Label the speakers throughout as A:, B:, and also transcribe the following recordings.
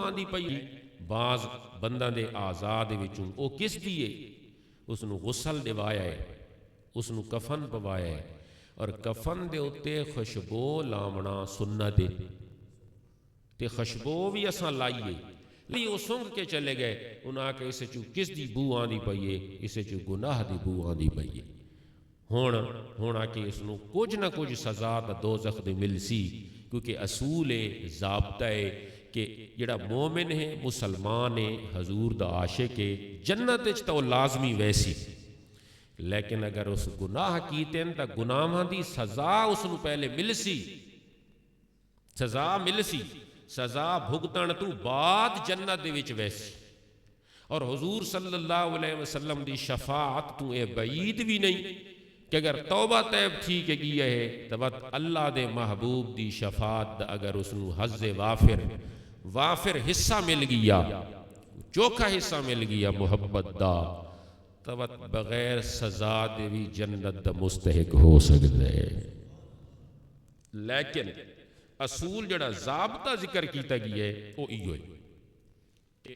A: آندی پئی بعض بنداں دے اعضاء دے وچوں او کس دی ہے اس نو غسل دوایا ہے اس نو کفن پوایا ہے اور کفن دے اتے خوشبو لاونا سنت ہے تے خوشبو بھی اساں لائیے لی وہ سنگ کے چلے گئے انہاں کہ اسے چو کس دی بو آندی پئی ہے اسے چو گناہ دی بو آندی پئی ہے ہونا کہ اس نو کچھ نہ کچھ سزا دا دوزخ دے مل سی کیونکہ اصول ضابطہ ہے کہ جڑا مومن ہے مسلمان ہے حضور دا عاشق ہے جنت وچ تو لازمی ویسی لیکن اگر اس گناہ کیتے ہیں تا گناہاں دی سزا اس نو پہلے مل سی سزا مل سی سزا بھگتن تو بعد جنت دے وچ ویسی اور حضور صلی اللہ علیہ وسلم دی شفاعت تو اے بعید بھی نہیں کہ اگر توبہ طیب تھی کہ گیا ہے تو اللہ دے محبوب دی شفاعت دا اگر اس نو حظ وافر حصہ مل گیا چوکھا حصہ مل گیا محبت دا تو بغیر سزا دے بھی جنت دا مستحق ہو سکتا ہے لیکن اصول جڑا ضابطہ ذکر کیتا گیا ہے وہ ایو ہے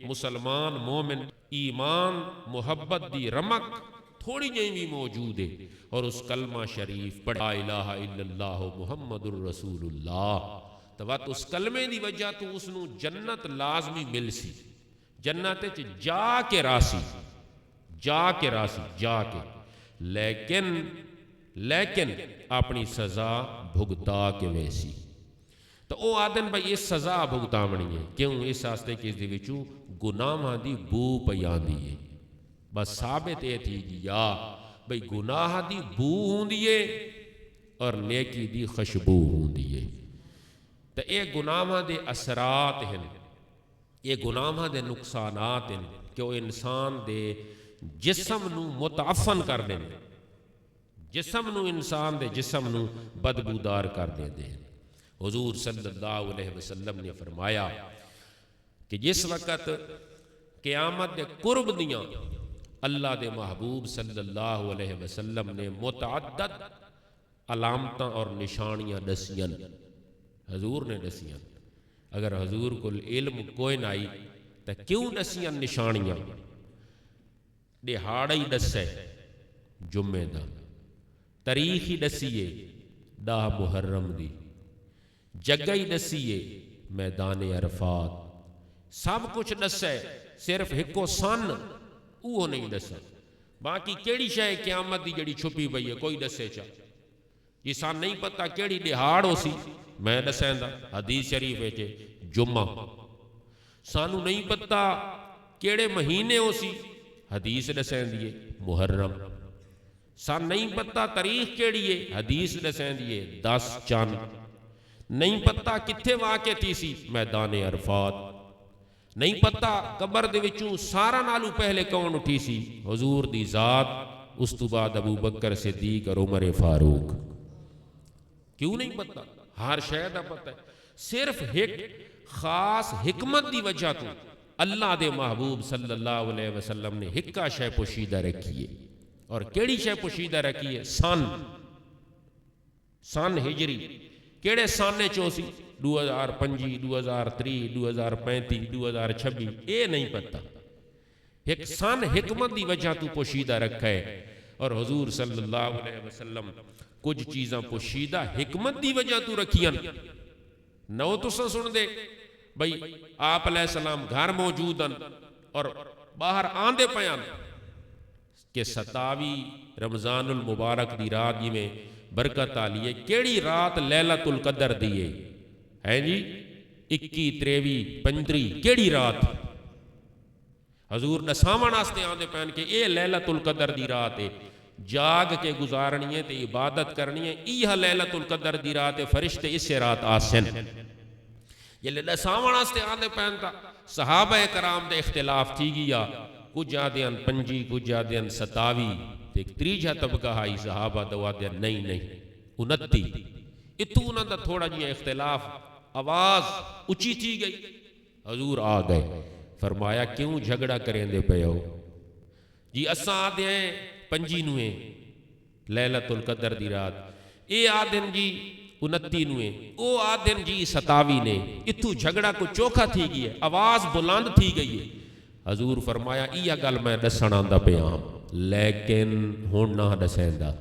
A: مسلمان مومن ایمان محبت دی رمق تھوڑی جائیں بھی موجود ہے اور اس کلمہ شریف پڑھا الہ الا اللہ محمد الرسول اللہ تو اس کلمے دی وجہ تو اس نو جنت لازمی مل سی جنت جا کے راسی لیکن اپنی سزا بھگتا کے ویسی تو او آدن بھائی اس سزا بھگتا منی ہے کیوں اس آستے کے اس دیوچو گناہ دی بو پیان دی ہے بس ثابت ہے تھی گیا بھئی گناہ دی بو ہوں دیئے اور نیکی دی خشبو ہوں دیئے تو اے گناہ دے اثرات ہیں اے گناہ دے نقصانات ہیں کہ وہ انسان دے جسم نو متعفن کر دیں جسم نو انسان دے جسم نو بدبودار کر دیں دیں حضور صلی اللہ علیہ وسلم نے فرمایا کہ جس وقت قیامت دے قرب دیاں اللہ دے محبوب صلی اللہ علیہ وسلم نے متعدد علامتاں اور نشانیاں دسیاں حضور نے دسیاں اگر حضور کو علم کوئی نہ آئی تو کیوں دسیاں نشانیاں دہاڑی دسے جمعے دا تاریخی دسیے 10 محرم دی جگہی دسیے میدان عرفات سب کچھ دسے صرف ہکو سن وہ نہیں دسا باقی کیڑی شے قیامت دی جڑی چھپی پئی ہے کوئی دسے چا یہ سان نہیں پتا کیڑی دہاڑ ہو سی میں دسیں دا حدیث شریف ہے جمعہ سانو نہیں پتا کیڑے مہینے ہو سی حدیث دسیں دیئے محرم سان نہیں پتا تاریخ کیڑی ہے حدیث دسیں دیئے 10 چاند نہیں پتا کتھے واقع تھی سی میدان عرفات نہیں پتا قبر دے وچوں سارا نالو پہلے کون اٹھی سی حضور دی ذات اس تو بعد ابو بکر صدیق اور عمر فاروق کیوں نہیں پتا ہر شاید پتا ہے صرف ایک خاص حکمت دی وجہ تو اللہ دے محبوب صلی اللہ علیہ وسلم نے ہکا شے پوشیدہ رکھی ہے اور کیڑی شے پوشیدہ رکھی ہے سن ہجری کیڑے سانے چوسی 2025 2030 2035 2026 اے نہیں پتا ایک سن حکمت دی وجہ تو پوشیدہ رکھا ہے اور حضور صلی اللہ علیہ وسلم کچھ چیزاں پوشیدہ حکمت دی وجہ تو رکھیاں نو تو سن دے بھئی آپ علیہ السلام گھر موجودن اور باہر آندے پیان کہ 27 رمضان المبارک دی رات جی میں برکت آلیے کیڑی رات لیلۃ القدر دیئے ہے جی 21 23 35 کیڑی رات حضور دساواں واسطے آندے پہن کہ اے لیلۃ القدر دی رات ہے جاگ کے گزارنی ہے تے عبادت کرنی ہے یہ لیلۃ القدر دی رات ہے فرشتے اس سے رات آسن یہ دساواں واسطے آندے پہن تا صحابہ کرام دے اختلاف تھی گیا کچھ آدھیاں 25 کچھ آدھیاں 27 ایک تریجہ طبقہ آئی صحابہ دوا دیا نہیں 29 اتو انہاں دا تھوڑا جی اختلاف آواز اچھی تھی گئی حضور آ گئے فرمایا کیوں جھگڑا کریں دے پہ ہو جی اساں آدھے ہیں 25 نویں لیلۃ القدر دی رات اے آدھن جی 29 نویں او آدن جی 27 نے اتھو جھگڑا کو چوکھا تھی گئی ہے، آواز بلند تھی گئی ہے۔ حضور فرمایا یہ گل میں دسن آندا پیاں لیکن ہن نہ دسیندا،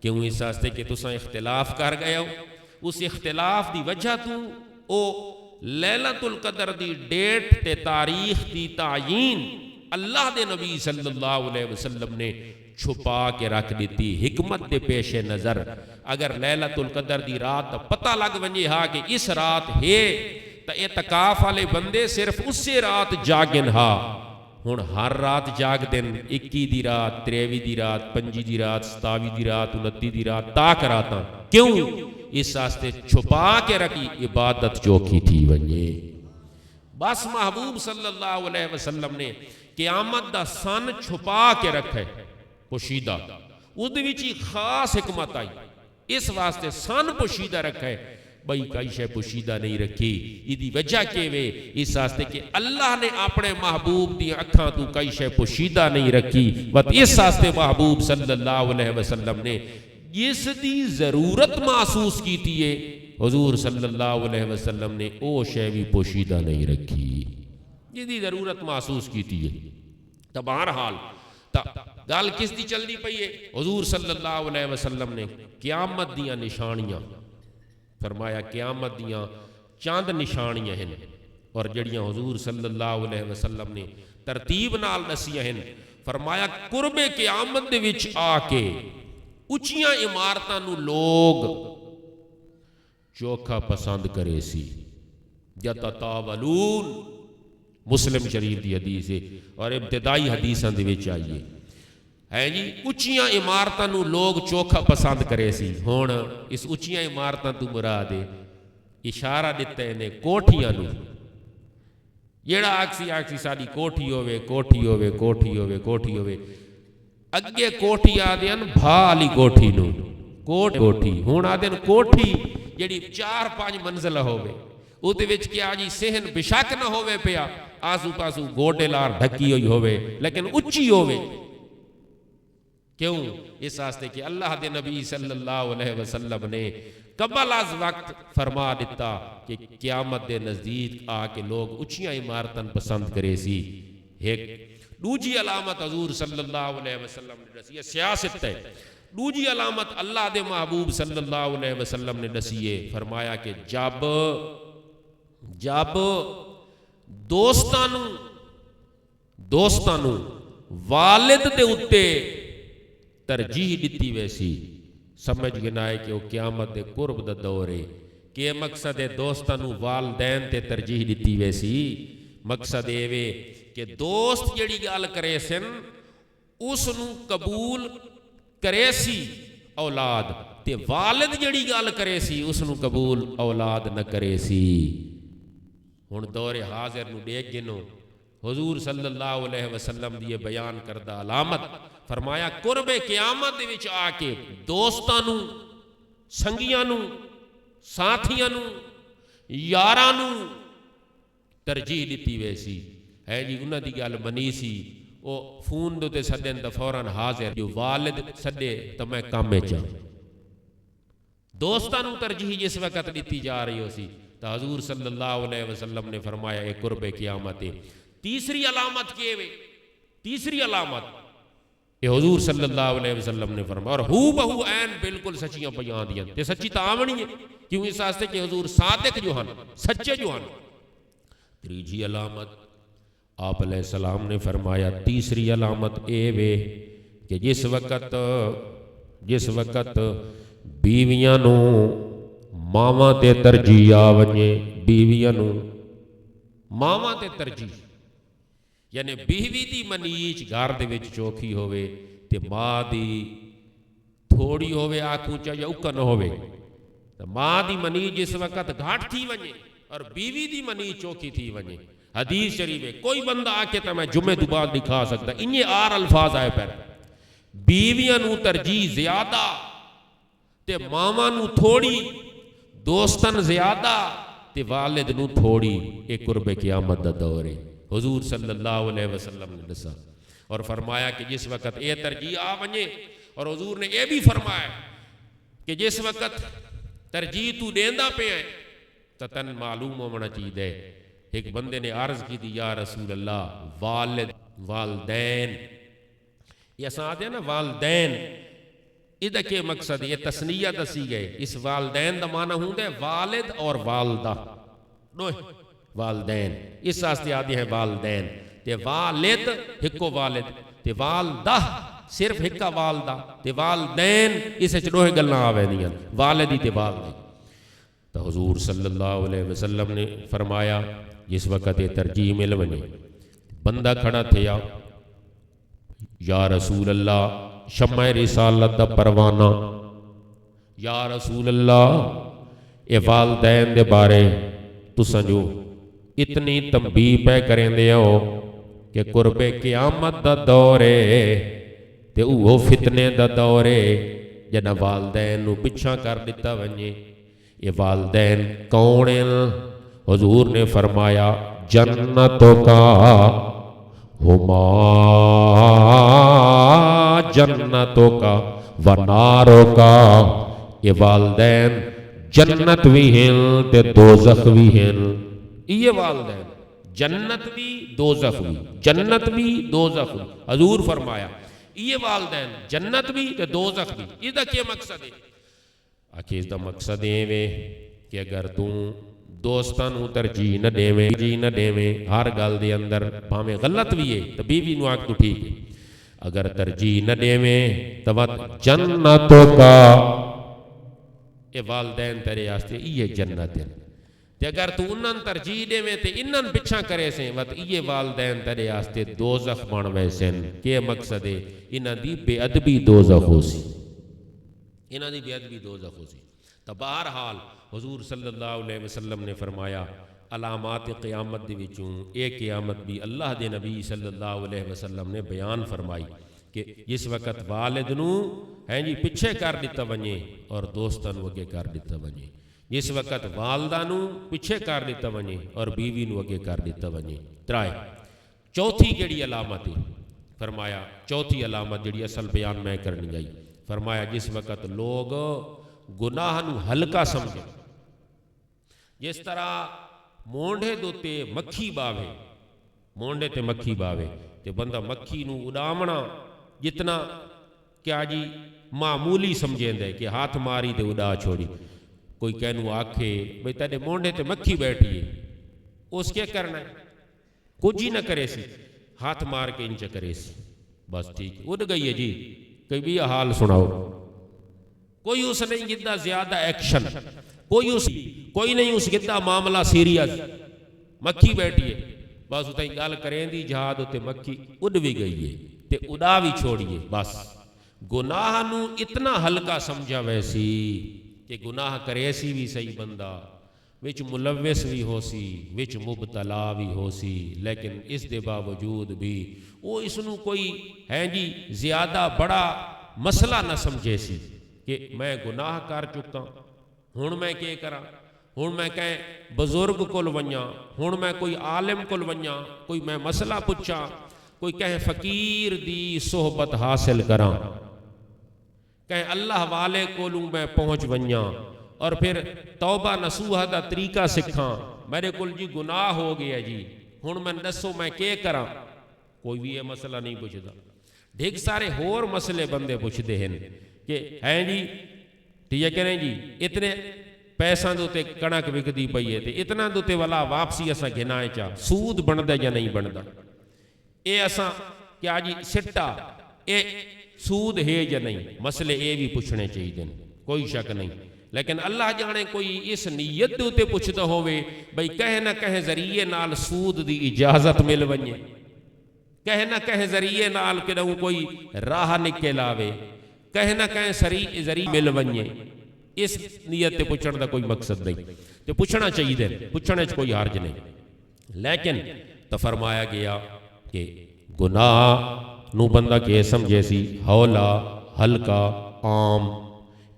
A: کیوں؟ اس واسطے کہ تساں اختلاف کر گئے ہو، اس اختلاف دی وجہ تو او لیلۃ القدر دی ڈیٹ تے تاریخ دی تعیین اللہ دے نبی صلی اللہ علیہ وسلم نے چھپا کے رکھ دیتی حکمت دے پیش نظر۔ اگر لیلۃ القدر دی رات پتہ لگ ونجے ہا کہ اس رات ہے تو اعتکاف والے بندے صرف اسی رات جاگن ہا، ہن ہر رات جاگ دن 21 دی رات، 23 دی رات، 25 دی رات، 27 دی رات، 29 دی رات تاک راتاں، کیوں؟ اس واسطے چھپا کے رکھی عبادت چوکھی تھی ونجے۔ بس محبوب صلی اللہ علیہ وسلم نے قیامت دا سن چھپا کے رکھے پوشیدہ، اس وچ خاص حکمت آئی، اس واسطے سن پوشیدہ رکھے بھئی کئی شے پوشیدہ نہیں رکھی۔ یہ وجہ کے وے اس واسطے کہ اللہ نے اپنے محبوب دی اکھاں تو کئی شے پوشیدہ نہیں رکھی، بس اس واسطے محبوب صلی اللہ علیہ وسلم نے جس دی ضرورت محسوس کی تھی ہے، حضور صلی اللہ علیہ وسلم نے او شے بھی پوشیدہ نہیں رکھی جس دی ضرورت محسوس کی تھی ہے۔ تو بہرحال گل کس دی چل دی پئی ہے؟ حضور صلی اللہ علیہ وسلم نے قیامت دیاں نشانیاں فرمایا، قیامت دیاں چاند نشانیاں ہیں، اور جڑیاں حضور صلی اللہ علیہ وسلم نے ترتیب نال دسیاں ہیں۔ فرمایا قرب قیامت دے وچ آ کے اچیاں عمارتاں نو لوگ چوکھا پسند کرے سی، یتطاولون، مسلم شریف دی حدیث ہے اور ابتدائی حدیثاں دے وچ آئیے ہے جی، اچیاں عمارتاں نو لوگ چوکھا پسند کرے سی۔ ہن اس اچیاں عمارتاں تو مراد ہے اشارہ دیتا ہے نے کوٹھیاں نو، جیڑا آکسی ساری کوٹھی ہوے کوٹھی ہوے کوٹھی ہوے کوٹھی ہوے، اگے کوٹھی آدھن بھا علی کوٹھی نو کوٹھی، ہن آدھن کوٹھی جیڑی 4-5 منزل ہوے، او دے وچ کیا جی صحن بشک نہ ہوے پیا، آسو پاسو گوڈے لار ڈھکی ہوئی ہوے لیکن اچھی ہوے، کیوں؟ اس واسطے کہ اللہ دے نبی صلی اللہ علیہ وسلم نے قبل از وقت فرما دیتا کہ قیامت دے نزدیک آ کے لوگ اچھیاں عمارتاں پسند کرے سی۔ ایک دوجی علامت حضور صلی اللہ علیہ وسلم نے دسی ہے، سیاست ہے۔ دوجی علامت اللہ دے محبوب صلی اللہ علیہ وسلم نے دسی ہے، فرمایا کہ جب دوستانو والد دے اتے ترجیح دیتی ویسی، سمجھ گنا ہے کہ وہ قیامت دے قرب دا دور ہے۔ کہ مقصد ہے دوستانو والدین تے ترجیح دیتی ویسی، مقصد ہے وے کہ دوست جڑی گال کرے سن اس نو قبول کرے سی اولاد، تے والد جڑی گال کرے سی اس نو قبول اولاد نہ کرے سی۔ ہن دور حاضر نو دیکھ گنو حضور صلی اللہ علیہ وسلم دی بیان کردہ علامت، فرمایا قرب قیامت دے وچ آ کے دوستاں نو، سنگیاں نو، ساتھیاں نو، یاراں نو ترجیح دیتی ویسی ہے جی۔ انہاں دی گل منی سی، او فون دے تے سدن تے فوراً حاضر، جو والد سدے تے میں کام وچ ہاں۔ دوستاں نو ترجیح جس وقت دیتی جا رہی ہو سی تو حضور صلی اللہ علیہ وسلم نے فرمایا اے قرب قیامت ہے۔ تیسری علامت کیے وے، تیسری علامت یہ حضور صلی اللہ علیہ وسلم نے فرمایا، اور ہو بہو عین بالکل سچیاں بیان دیاں تے سچی تاونی ہے، کیوں؟ اس واسطے کہ حضور صادق جو ہن، سچے جو ہن۔ تیسری علامت آپ علیہ السلام نے فرمایا، تیسری علامت اے وے کہ جس وقت بیویاں نو ماواں تے ترجیح آ ونجے، بیویاں نو ماواں تے ترجیح، یعنی بیوی دی منیچ گھر دے وچ چوکھی ہوئے تے ماں دی تھوڑی ہوئے آنکھوں چا یا اکن ہوئے، تو ماں دی منیچ جس وقت گھاٹ تھی ونجے اور بیوی دی منیچ چوکھی تھی ونجے، حدیث شریف ہے کوئی بندہ آکے تو میں جمعہ دوبار دکھا سکتا، انہیں آر الفاظ آئے پر بیویاں نو ترجیح زیادہ تے ماما نو تھوڑی، دوستن زیادہ تے والد نو تھوڑی، ایک قرب قیامت دا دور ہے۔ حضور صلی اللہ علیہ وسلم نے دسا اور فرمایا کہ جس وقت اے ترجیح آ ونجے، اور حضور نے یہ بھی فرمایا کہ جس وقت ترجیح تو دیندا پیا ہے تو تن معلوم ہونا چاہیے. ایک بندے نے عرض کی تھی یا رسول اللہ والد والدین، یہ اساں آتے ہیں نا والدین، ادھا کے مقصد یہ تسنیہ دسی گئے. اس والدین دا معنی ہوں گے والد اور والدہ، والدین اس واسطے آدھے ہیں والدین. تے والد ہکو والد، تے والدہ صرف ہکا والدہ، تے والدین اسے چڑوہ گلنا آوے نہیں ہیں والدی تے والدی. تو حضور صلی اللہ علیہ وسلم نے فرمایا جس وقت یہ ترجیح مل ونے، بندہ کھڑا تھیا یا رسول اللہ شمع رسالت دا پروانہ، یا رسول اللہ اے والدین دے بارے تو سنجو اتنی تنبیہ پہ کریں دے ہو کہ قرب قیامت دا دورے تے اوہ فتنے دا دورے جنہ والدین نو پچھا کر دیتا ونجے. یہ والدین کون ہیں؟ حضور نے فرمایا جنتوں کا ہما جنتوں کا وناروں کا. یہ والدین جنت بھی ہیں تے دوزخ بھی ہیں. یہ والدین جنت بھی دوزخ بھی، جنت بھی دوزخ بھی. حضور فرمایا یہ والدین جنت بھی تے دوزخ بھی. یہ دا کیا مقصد ہے؟ آکھے اس دا مقصد ہے کہ اگر تم دوستان نو ترجیح نہ دیویں ہر گل دے اندر بھاویں غلط بھی ہے تو بیوی نو آکھ تو ٹھیک ہے، اگر ترجیح نہ دیویں تو جنتوں کا یہ والدین تیرے واسطے یہ جنت ہے. تے اگر تو انہاں ترجیح دیویں تے انہاں پچھا کرے سے وت یہ والدین تیرے واسطے دوزخ بن ویسن. کہ مقصد ہے انہاں دی بے ادبی دوزخ ہو سی، انہاں دی بے ادبی دوزخ ہو سی. تو بہرحال حضور صلی اللہ علیہ وسلم نے فرمایا علامات قیامت دی وچوں ایک قیامت بھی اللہ دے نبی صلی اللہ علیہ وسلم نے بیان فرمائی کہ جس وقت والد نو ہیں جی پچھے کر دیتا ونجے اور دوستاں نو اگے کر دیتا ونجے، جس وقت والدہ نو پچھے کر دیتا ونجے اور بیوی نو اگے کر دیتا ونجے. ترائے چوتھی جڑی علامت ہے فرمایا، چوتھی علامت جڑی اصل بیان میں کرنی گئی، فرمایا جس وقت لوگ گناہ نو ہلکا سمجھے، جس طرح مونڈے دوتے مکھی باوے، مونڈے تے مکھی باوے تے بندہ مکھی نو اڑامنا جتنا کیا جی معمولی سمجھیں دے کہ ہاتھ ماری تے اڑا چھوڑی. کوئی کہنو آکھے بھئی تیرے مونڈے تے مکھی بیٹھی ہے، اس کیا کرنا ہے؟ کچھ ہی نہ کرے سی، ہاتھ مار کے انچ کرے سی، بس ٹھیک اڑ گئی ہے جی. کوئی بھی حال سناؤ، کوئی اس نہیں گدہ زیادہ ایکشن، کوئی نہیں اس گدہ معاملہ سیریس. مکھی بیٹھی ہے بس اتائی گال کریں دی جہاد ہوتے مکھی اڑ بھی گئی ہے تے اڑا بھی چھوڑیے. بس گناہ نو اتنا ہلکا سمجھا ویسی کہ گناہ کرے سی بھی صحیح بندہ وچ ملوث بھی ہو سی، وچ مبتلا بھی ہو سی، لیکن اس دے باوجود بھی وہ اس نو کوئی ہے جی زیادہ بڑا مسئلہ نہ سمجھے سی کہ میں گناہ کر چکا ہوں میں کیا کرا، ہوں میں کہیں بزرگ کول ونجا، ہوں میں کوئی عالم کول ونجا، کوئی میں مسئلہ پوچھا، کوئی کہیں فقیر دی صحبت حاصل کراں، کہیں اللہ والے کولوں میں پہنچ ونجا اور پھر توبہ نصوحہ دا طریقہ سکھاں. میرے کول جی گناہ ہو گیا جی ہوں میں دسو میں کیا کراں. کوئی بھی یہ مسئلہ نہیں پوچھتا. ڈھیک سارے ہور مسئلے بندے پوچھتے ہیں کہ ہیں جی ٹھیک ہے جی اتنے پیساں دوتے کنک وکدی پئی ہے تے اتنا دوتے والا واپسی اساں گھنائے چا سود بندا یا نہیں بندا، اے اساں کیا جی سٹا اے سود ہے یا نہیں، مسئلے اے بھی پوچھنے چاہیے، کوئی شک نہیں. لیکن اللہ جانے کوئی اس نیت دوتے پوچھتا ہوئے بھئی کہیں نہ کہیں ذریعے نال سود دی اجازت مل ونجے، کہیں نہ کہیں ذریعے نال کہ کوئی راہ نکل آوے، کہیں نہ کہیں ذریعے مل ونجے، اس نیت تے پوچھنے دا کوئی مقصد نہیں. تو پوچھنا چاہیے دے، پوچھنے چ کوئی حرج نہیں. لیکن تو فرمایا گیا کہ گناہ نو بندہ کہ سمجھے سی ہولا ہلکا عام،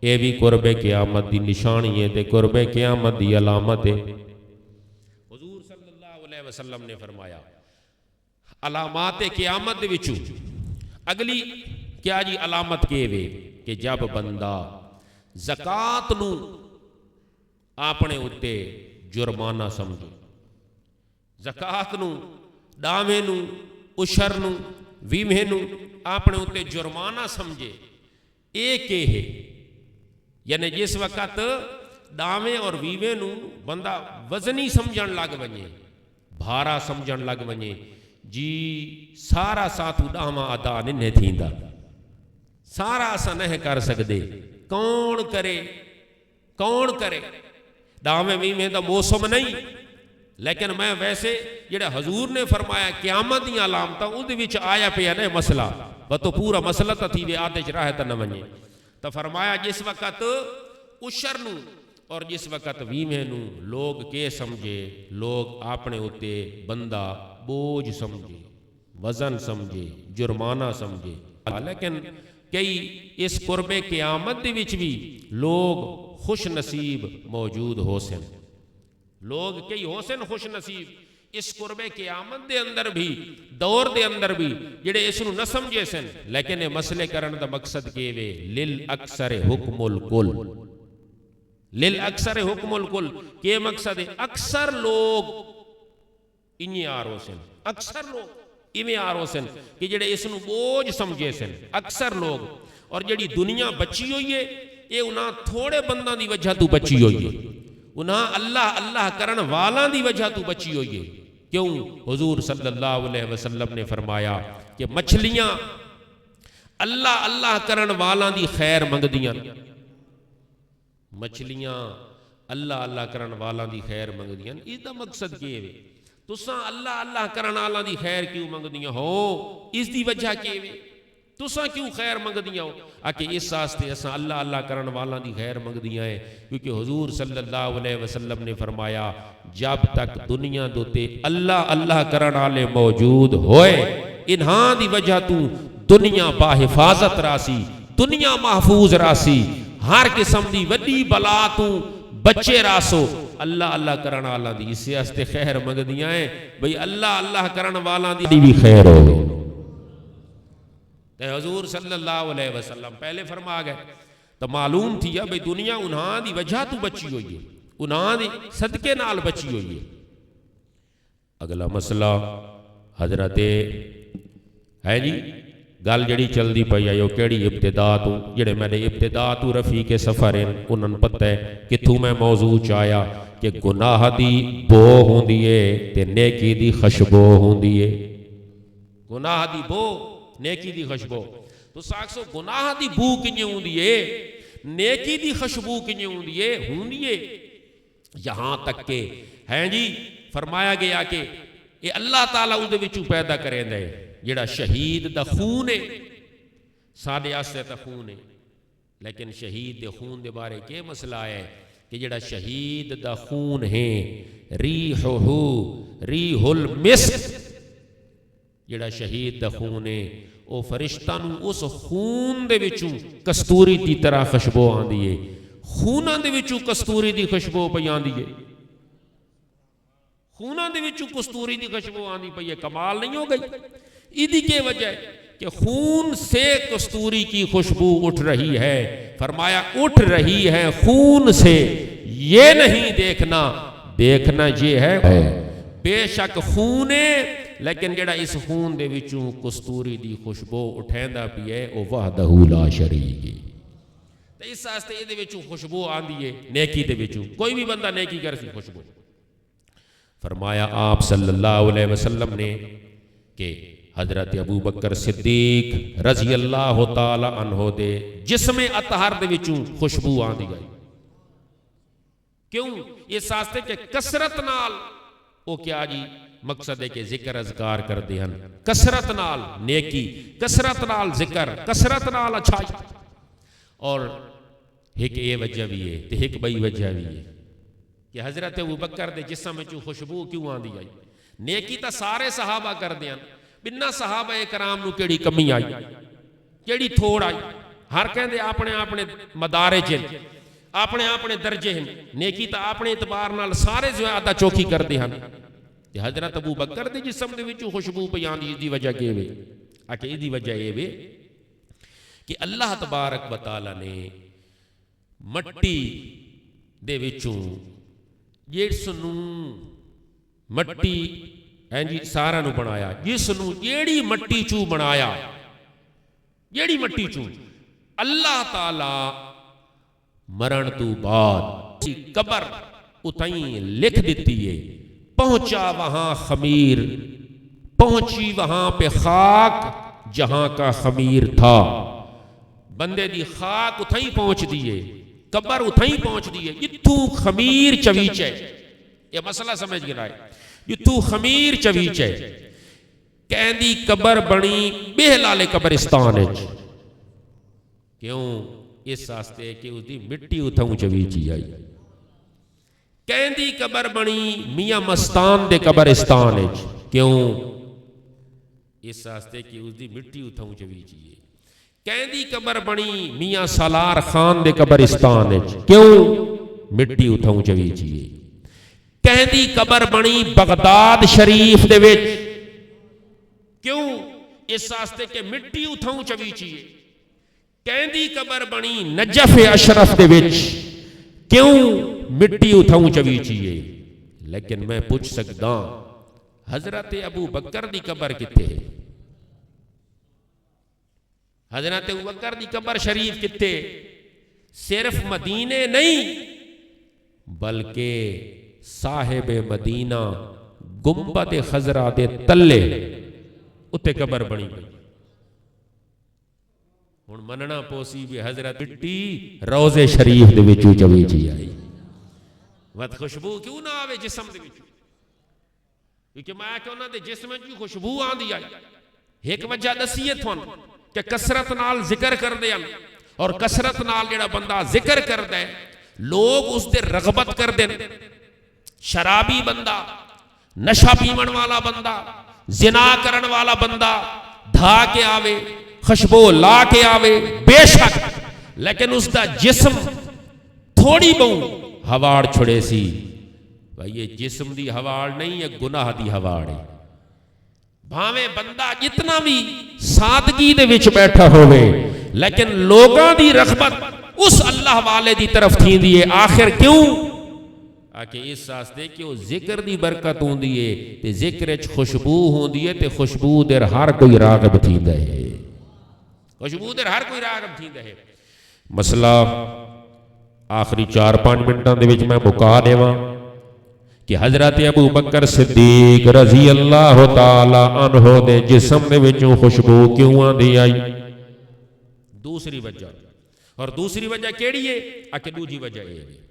A: اے بھی قرب قیامت دی نشانی ہے تے قرب قیامت دی علامت ہے. حضور صلی اللہ علیہ وسلم نے فرمایا علامات قیامت دے وچوں اگلی کیا جی علامت کے وے کہ جب بندہ زکات نو اپنے اتنے جرمانہ سمجھے، زکات نو، ڈاوے نو، اشر نو، ویمے نو اپنے اتنے جرمانہ سمجھے. ایک ہے یعنی جس وقت ڈاوے اور ویوے نو بندہ وزنی سمجھن لگ ونجے، بھارا سمجھن لگ ونجے، جی سارا ساتھو ڈاواں ادا نہیں تھیندا، سارا اسا نہیں کر سکدے، کون کرے کون کرے. ڈاویں ویویں دا موسم نہیں، لیکن میں ویسے جڑا حضور نے فرمایا قیامت دی علامتاں اس دے وچ آیا پیا نے مسئلہ وہ تو پورا مسئلہ تا تھی وے آدھے چ راہ تے نہ ونجے. تو فرمایا جس وقت اشر نو اور جس وقت ویویں نو لوگ کے سمجھے، لوگ اپنے اتے بندہ بوجھ سمجھے، وزن سمجھے، جرمانہ سمجھے. لیکن کئی اس قرب قیامت دے وچ بھی لوگ خوش نصیب موجود ہو سن، لوگ کئی ہو سن خوش نصیب اس قرب قیامت دے اندر بھی، دور دے اندر بھی جڑے اس نو نہ سمجھے سن. لیکن یہ مسئلے کرن دا مقصد کے وے للأکثر حکم الکل، للأکثر حکم الکل. کے مقصد ہے اکثر لوگ انہی آرو سن، اکثر لوگ ایویں آرو سن کہ جڑے اس نو بوجھ سمجھے سن، اکثر لوگ. اور جڑی دنیا بچی ہوئی ہے یہ انہاں تھوڑے بنداں دی وجہ تو بچی ہوئی ہے، انہاں اللہ اللہ کرن والاں دی وجہ تو بچی ہوئی ہے. کیوں؟ حضور صلی اللہ علیہ وسلم نے فرمایا کہ مچھلیاں اللہ اللہ کرن والاں دی خیر منگدیاں، مچھلیاں اللہ اللہ کرن والاں دی خیر منگدیاں. اس دا مقصد کیا ہے؟ تساں اللہ اللہ کرن والاں دی خیر کیوں منگدیاں ہو؟ اس دی وجہ کیا ہے؟ تساں کیوں خیر منگدیاں ہو؟ آکے اس واسطے اساں اللہ اللہ کرن والاں دی خیر منگدیاں ہیں کیونکہ حضور صلی اللہ علیہ وسلم نے فرمایا جب تک دنیا دوتے اللہ اللہ کرن والے موجود ہوئے انہاں دی وجہ تو دنیا با حفاظت راسی، دنیا محفوظ راسی، ہر قسم دی وڈی بلا تو بچے راسو. اللہ اللہ کرن والاں دی اس واسطے خیر منگدیاں ہیں بھئی اللہ اللہ کرن والاں دی بھی خیر ہو. تے حضور صلی اللہ علیہ وسلم پہلے فرما گئے تو معلوم تھی بھئی دنیا انہاں دی وجہ تو بچی ہوئی ہے، انہاں دی صدقے نال بچی ہوئی ہے. اگلا مسئلہ حضرت ہے جی گل جڑی چل دی پئی آئیو کیڑی ابتدا تو جڑے میں نے ابتدا تو رفیق سفر ہیں انہوں پتہ ہے کہ تو میں موضوع چاہیا کہ گناہ دی بو ہوں دیئے تے نیکی دی خشبو ہوں دیئے. گناہ دی بو نیکی دی خشبو. تو ساکسو گناہ دی بو کنی ہوں دیئے، نیکی دی خشبو کنی ہوں دیئے یہاں تک کہ ہیں جی فرمایا گیا کہ اے اللہ تعالیٰ اندے وچوں پیدا کریں دے جڑا شہید دا خون ہے سادے آستے تا خون ہے. لیکن شہید دے خون دے بارے کے مسئلہ ہے کہ جڑا شہید دا خون ہے ریحہو ریح المسک، جڑا شہید دا خون ہے او فرشتہ نو اس خون دے وچوں کستوری دی طرح خشبو آن دیئے، خونہ دے وچوں کستوری دی خشبو پہ آن دیئے، خونہ دے وچوں کستوری دی خشبو آن دی پہ یہ کمال نہیں ہو گئی. ایدی کے وجہ ہے کہ خون سے کستوری کی خوشبو اٹھ رہی ہے. فرمایا اٹھ رہی ہے خون سے، یہ نہیں دیکھنا، دیکھنا یہ ہے بے شک خون ہے لیکن جڑا اس خون دے وچوں کستوری دی خوشبو اٹھیندا پی ہے او وحدہ لا شریک ہے. تے اس واسطے یہ دے وچوں خوشبو آندی ہے نیکی دے وچوں. کوئی بھی بندہ نیکی کر سی خوشبو. فرمایا آپ صلی اللہ علیہ وسلم نے کہ حضرت ابو بکر صدیق رضی اللہ تعالی عنہ دے جسم اطہر دے وچوں خوشبو آندی گئی. کیوں؟ اس واسطے کہ کثرت نال او کیا جی مقصد ہے کہ ذکر اذکار کر دے ہن، کثرت نال نیکی، کثرت نال ذکر، کثرت نال اچھائی. اور ایک یہ وجہ بھی ہے تے ایک بئی وجہ بھی ہے کہ حضرت ابو بکر دے جسم وچوں خوشبو کیوں آندی آئی؟ نیکی تا سارے صحابہ کر دیاں، بنا صحابہ کرام نو کیڑی کمی آئی، کیڑی تھوڑ آئی؟ ہر کہندے اپنے اپنے مدارج ہیں، اپنے اپنے درجے ہیں. نیکی تا اپنے اعتبار نال سارے جو آدھا چوکی کر دے ہن. حضرت ابو بکر دے جسم دے وچوں خوشبو پہ آندی دی وجہ کے وے آکے دی وجہ یہ وے کہ اللہ تبارک و تعالی نے مٹی دے وچوں جس نو مٹی جی سارا نو بنایا، جس نو جیڑی مٹی چو بنایا، جیڑی مٹی چو اللہ تعالی مرن تو بعد قبر اتائیں لکھ دیتی ہے، پہنچا وہاں خمیر، پہنچی وہاں پہ خاک جہاں کا خمیر تھا، بندے دی خاک اتھائیں پہنچ دیئے، قبر اتھائیں پہنچ دیئے، جتوں خمیر چویچے، یہ مسئلہ سمجھ گیا ہے، جتوں خمیر چویچے، کہندی قبر بنی بہلال قبرستان ہے، کیوں؟ اس واسطے کہ اس دی مٹی اتھاؤں چویچی آئی، کہندی قبر بنی میاں مستان دے قبرستان ہے، کیوں؟ اس واسطے کہ اس دی مٹی اتھاؤں چویچی ہے، کہندی قبر بنی میاں سالار خان دے قبرستان ہے، کیوں؟ مٹی اتھاؤں چویچی ہے، کہندی قبر بنی بغداد شریف دے وچ، کیوں؟ اس واسطے کہ مٹی اتھاؤں چویچی ہے، کہندی قبر بنی نجف اشرف دے وچ، کیوں؟ مٹی اتھاؤں چویچی ہے، لیکن میں پوچھ سکتا حضرت ابو بکر دی قبر کتے ہے؟ حضرت ابو بکر دی قبر شریف کتے؟ صرف مدینے نہیں بلکہ صاحب مدینہ گنبد خضرا دے تلے اتے قبر بنی گئی، ہن مننا پوسی بھی حضرت مٹی روضے شریف دے وچوں چویچی آئی، وقت خوشبو کیوں نہ آوے جسم دے وچوں؟ کیونکہ میں کہ انہاں دے جسم وچوں خوشبو آندی آئی، ایک وجہ دسیے تھون کہ کثرت نال ذکر کر دے اور کثرت نال جڑا بندہ ذکر کر دے لوگ اس دے رغبت کر دیں، شرابی بندہ، نشہ پیمن والا بندہ، زنا کرن والا بندہ دھا کے آوے، خوشبو لا کے آوے، بے شک، لیکن اس دا جسم تھوڑی بہوں ہواڑ چھڑے سی، بھائی یہ جسم دی ہواڑ نہیں، یہ گناہ دی ہواڑ ہے، بھاویں بندہ جتنا بھی سادگی دے وچ بیٹھا ہوئے لیکن لوگاں دی رغبت اس اللہ والے دی طرف تھی دیئے، آخر کیوں؟ آکے اس واسطے کہ وہ ذکر دی برکت ہوں دیئے تے ذکر اچ خوشبو ہوں دیئے تے خوشبو در ہر کوئی راغب تھی دے، خوشبو در ہر کوئی راغب تھی دے۔ مسئلہ آخری 4-5 منٹاں دے وچ میں مکا دیواں کہ حضرت ابو بکر صدیق رضی اللہ تعالی عنہ دے جسم دے وچوں خوشبو کیوں آندی آئی؟ دوسری وجہ، اور دوسری وجہ کیڑی ہے؟ آکے دوسری وجہ یہ ہے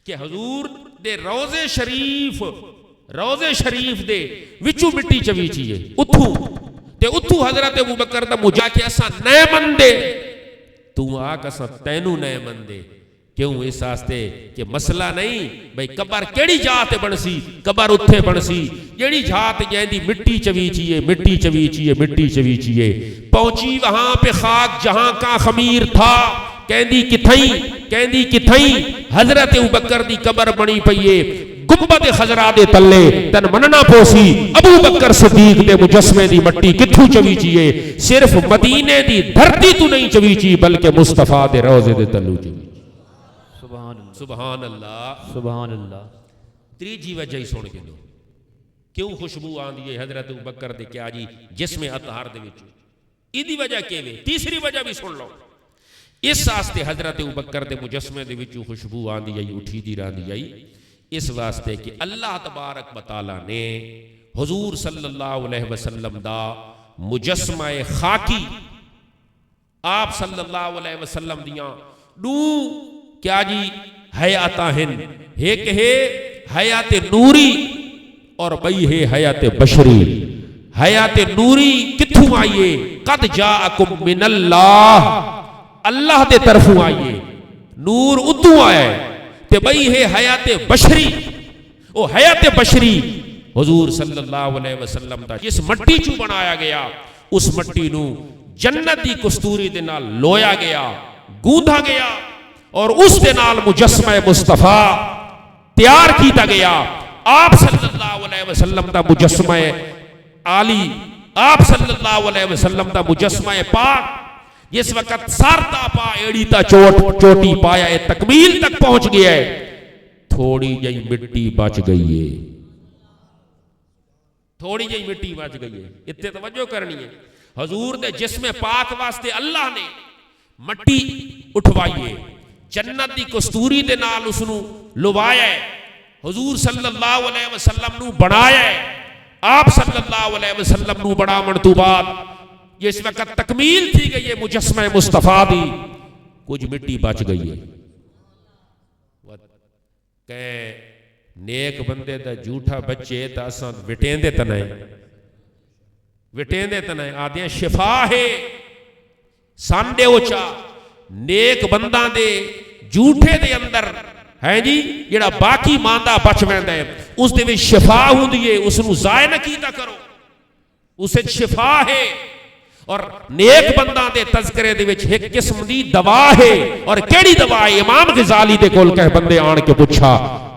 A: کہ حضور دے روضے شریف دے وچوں مٹی چویچی ہے، اتھو حضرت ابو بکر دا مجا کے اسا نئے مندے، تو آکھ اسا تینو نئے مندے، کیوں؟ اس واسطے کہ مسئلہ نہیں بھئی قبر کیڑی جات بنسی، قبر اتھے بنسی جیڑی جات جیندی مٹی چویچیے، مٹی چویچیے، مٹی چویچیے، پہنچی وہاں پہ خاک جہاں کا خمیر تھا، کہندی کتھائیں حضرت ابو بکر دی قبر بنی پئیے گنبد خضرا دے تلے، تن مننا پوسی ابو بکر صدیق دے مجسمے دی مٹی کتھوں چویچیے؟ صرف مدینے دی دھرتی تو نہیں چویچی بلکہ مصطفیٰ دے روضے دے تلو چویچی۔ سبحان اللہ، سبحان اللہ۔ تیجی وجہ ہی سن کے دو کیوں خوشبو آندی ہے حضرت ابو بکر دے کیا جی جسم اطہار دے وچوں، ایدی وجہ کیویں؟ تیسری وجہ بھی سن لو، اس واسطے حضرت ابو بکر دے مجسمے دے وچوں خوشبو آندی آئی، اٹھی دی راندی آئی، اس واسطے کہ اللہ تبارک و تعالیٰ نے حضور صلی اللہ علیہ وسلم دا مجسمہ خاکی آپ صلی اللہ علیہ وسلم دیاں دو کیا جی حیاتہ ہیں، ایک ہے حیات نوری اور بئی ہے حیات بشری۔ حیات نوری کتھوں آئیے؟ قد جاءکم من اللہ، اللہ دے طرفوں آئیے، نور ادھوں آئے، تے بئی ہے حیات بشری، او حیات بشری حضور صلی اللہ علیہ وسلم دا جس مٹی چوں بنایا گیا اس مٹی نو جنت دی کستوری دے نال لویا گیا، گوندھا گیا اور اس دے نال مجسمہ مصطفیٰ تیار کیتا گیا۔ آپ صلی اللہ علیہ وسلم دا مجسمہ عالی، آپ صلی اللہ علیہ وسلم دا مجسمہ پاک جس وقت سارتا پا ایڑی تا چوٹی پایا ہے، تکمیل تک پہنچ گیا ہے، تھوڑی جی مٹی بچ گئی ہے، تھوڑی جی مٹی بچ گئی ہے. اتنے توجہ کرنی ہے. حضور دے جسم پاک واسطے اللہ نے مٹی اٹھوائی ہے، جنت دی کستوری دے نال اس نو لوایا ہے، حضور صلی اللہ علیہ وسلم نو بنایا ہے. آپ صلی اللہ علیہ وسلم نو بڑا من تو بعد جس وقت تکمیل تھی گئی ہے مجسمہ مصطفیٰ دی، کچھ مٹی بچ گئی ہے. کہ نیک بندے دا جھوٹا بچے تا اساں وٹیندے تنائے آدھے شفا ہے سانڈے اوچا نیک بنداں دے جھوٹے دے اندر ہے جی جڑا باقی ماندہ بچ ویندا ہے اس دے وچ شفا ہوندی ہے، اس نو ضائع نہ کیتا کرو، اسے شفا ہے. اور نیک بنداں دے تذکرے دے وچ ایک قسم دی دوا ہے، اور کیڑی دوا ہے؟ امام غزالی دے کول کہ بندے آن کے پوچھا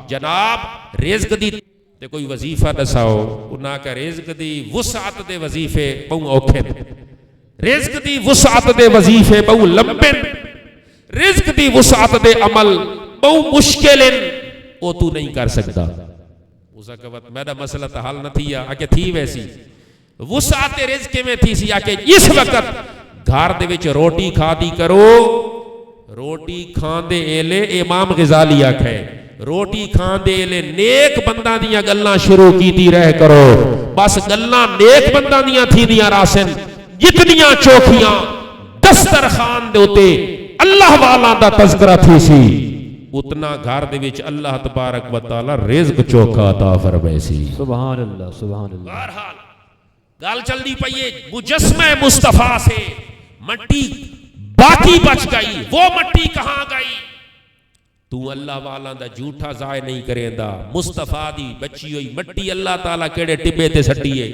A: جناب رزق دی تے کوئی وظیفہ دساؤ، انہاں کا رزق دی وسعت دے وظیفے بہت اوکھے، رزق دی وسعت دے وظیفے بہت لمبے، رزق دی وسعت دے عمل بہت مشکل ہیں، وہ تو نہیں کر سکتا. اس وقت میرا مسئلہ تو حل نہ تھی آکے تھی ویسی وسعت رزق میں تھی سی آکے اس وقت گھر دے وچ روٹی کھا دی کرو، روٹی کھان دے ایلے امام غزالی آکھے روٹی کھان دے لے نیک بندہ دیاں گلاں شروع کی دی رہ کرو، بس گلاں نیک بندہ دیاں تھی دیاں راسن، جتنیاں چوکھیاں دسترخوان دے ہوتے اللہ والا دا تذکرہ تھی سی اتنا گھر دے وچ اللہ تبارک و تعالی رزق چوکھا عطا فرمائے سی. سبحان اللہ سبحان اللہ. بہرحال گل چل دی پئی مجسمہ مصطفیٰ سے مٹی باقی بچ گئی، وہ مٹی کہاں گئی؟ تو اللہ والا دا جھوٹا ضائع نہیں کریں دا، مصطفیٰ دی بچی ہوئی مٹی اللہ تعالیٰ کیڑے ٹبے تے سٹی ہے،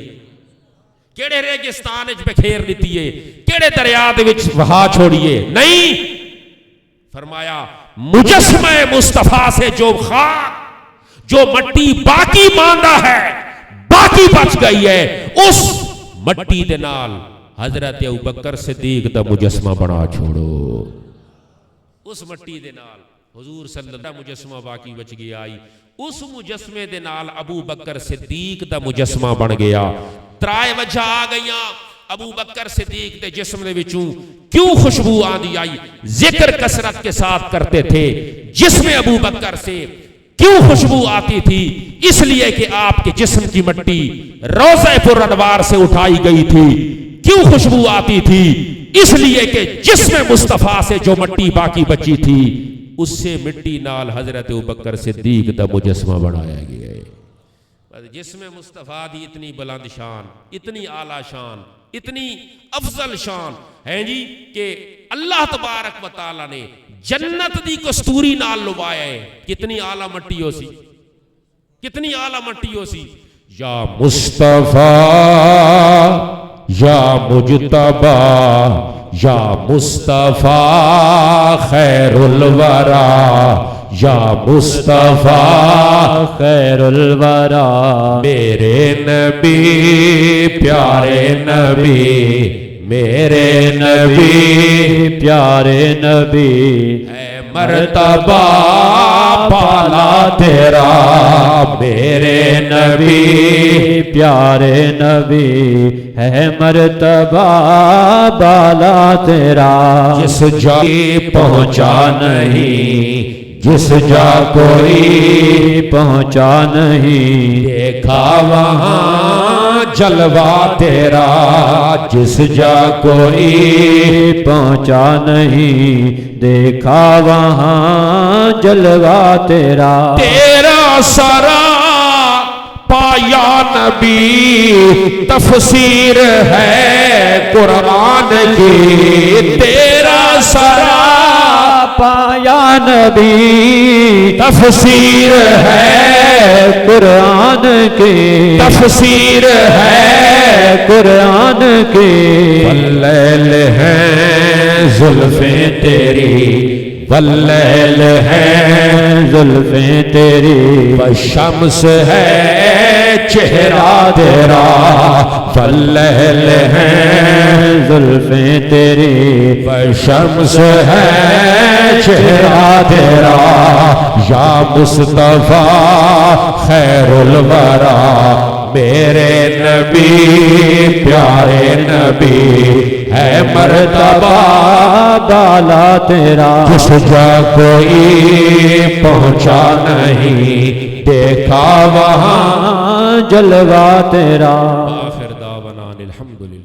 A: کیڑے ریگستان وچ بکھیر دیتی ہے، کیڑے دریا دے وچ وہا چھوڑیے نہیں. فرمایا مجسمہ مصطفیٰ سے جو خاک جو مٹی باقی ماندہ ہے باقی بچ گئی ہے، اس مٹی دے نال حضرت ابوبکر صدیق دا مجسمہ بنا چھوڑو. اس مٹی دے نال حضور صلی اللہ علیہ وسلم مجسمہ باقی بچ گیا آئی، اس مجسمے دے نال ابو بکر صدیق دا مجسمہ بن گیا. ترائے وجہ آ گئیاں ابو بکر صدیق دے جسم دے وچوں کیوں خوشبو آندی آئی؟ ذکر کثرت کے ساتھ کرتے تھے. جسم ابو بکر سے کیوں خوشبو آتی تھی؟ اس لیے کہ آپ کے جسم کی مٹی روضہ پر انوار سے اٹھائی گئی تھی. کیوں خوشبو آتی تھی؟ اس لیے کہ جسم مصطفیٰ سے جو مٹی باقی بچی تھی اس سے مٹی نال حضرت ابوبکر صدیق دا مجسمہ بنایا گیا ہے. جسم مصطفیٰ دی اتنی بلند شان، اتنی اعلیٰ شان، اتنی افضل شان ہے جی کہ اللہ تبارک و تعالی نے جنت دی کستوری نال لوایا ہے. کتنی اعلیٰ مٹی ہو سی، کتنی اعلیٰ مٹی ہو سی. یا مصطفیٰ یا مجتبی یا مصطفیٰ خیر الورا یا مصطفیٰ خیر الورا میرے نبی پیارے نبی میرے نبی پیارے نبی ہے مرتبہ بالا تیرا میرے نبی پیارے نبی ہے مرتبہ بالا تیرا. جس جا پہنچا نہیں جس جا کوئی پہنچا نہیں دیکھا وہاں جلوہ تیرا. جس جا کوئی پہنچا نہیں دیکھا وہاں جلوہ تیرا. تیرا سرا پایا نبی تفسیر ہے قرآن کی. تیرا سرا پایا نبی تفسیر ہے قرآن کی. تفسیر ہے قرآن کی. واللیل ہیں زلفیں تیری واللیل ہیں زلفیں تیری والشمس ہے چہرہ تیرا. واللیل ہیں
B: زلفیں تیری، شمس ہے چہرہ تیرا، یا مصطفیٰ خیر الورا، میرے نبی پیارے نبی، ہے مرتبہ بالا تیرا، جس جا کوئی پہنچا نہیں، دیکھا وہاں جلوہ تیرا۔
A: آخر دعوانا الحمدللہ۔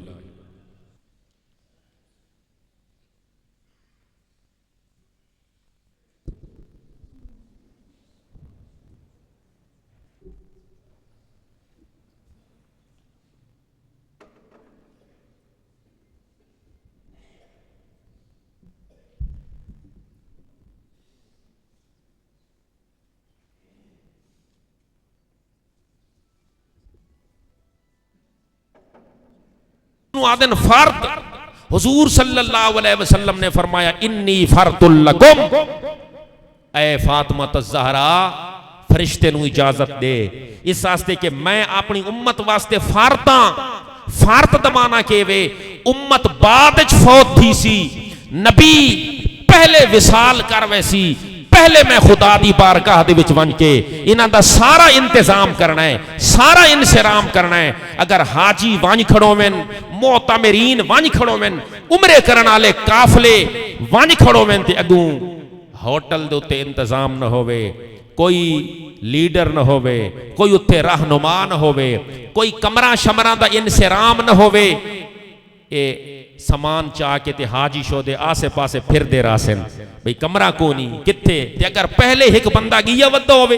A: آدن فرد، حضور صلی اللہ علیہ وسلم نے فرمایا انی فرد لکم، اے فاطمہ الزہرا فرشتے نو اجازت دے اس واسطے کہ میں اپنی امت واسطے فارت دمانا کے وے امت بعد اچ فوت تھی سی، نبی پہلے وصال کر ویسی، پہلے میں خدا دی بارگاہ دے وچ ون کے انہاں دا سارا انتظام کرنا ہے، سارا انسرام کرنا ہے۔ اگر حاجی ون کھڑو وین، معتمرین ون کھڑو وین، عمرے کرن والے قافلے ون کھڑو وین تے اگوں ہوٹل دے تے انتظام نہ ہوئے، کوئی لیڈر نہ ہوئے، کوئی اتھے رہنما نہ ہوئے، کوئی کمرہ شمرہ دا انسرام نہ ہوئے، اے سامان چاہ کے تے حاجی شو دے آسے پاسے پھر دے راسن بھئی کمرہ کو نہیں کتے تے، اگر پہلے ایک بندہ گیا ودہ ہوئے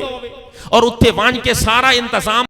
A: اور اتھے وان کے سارا انتظام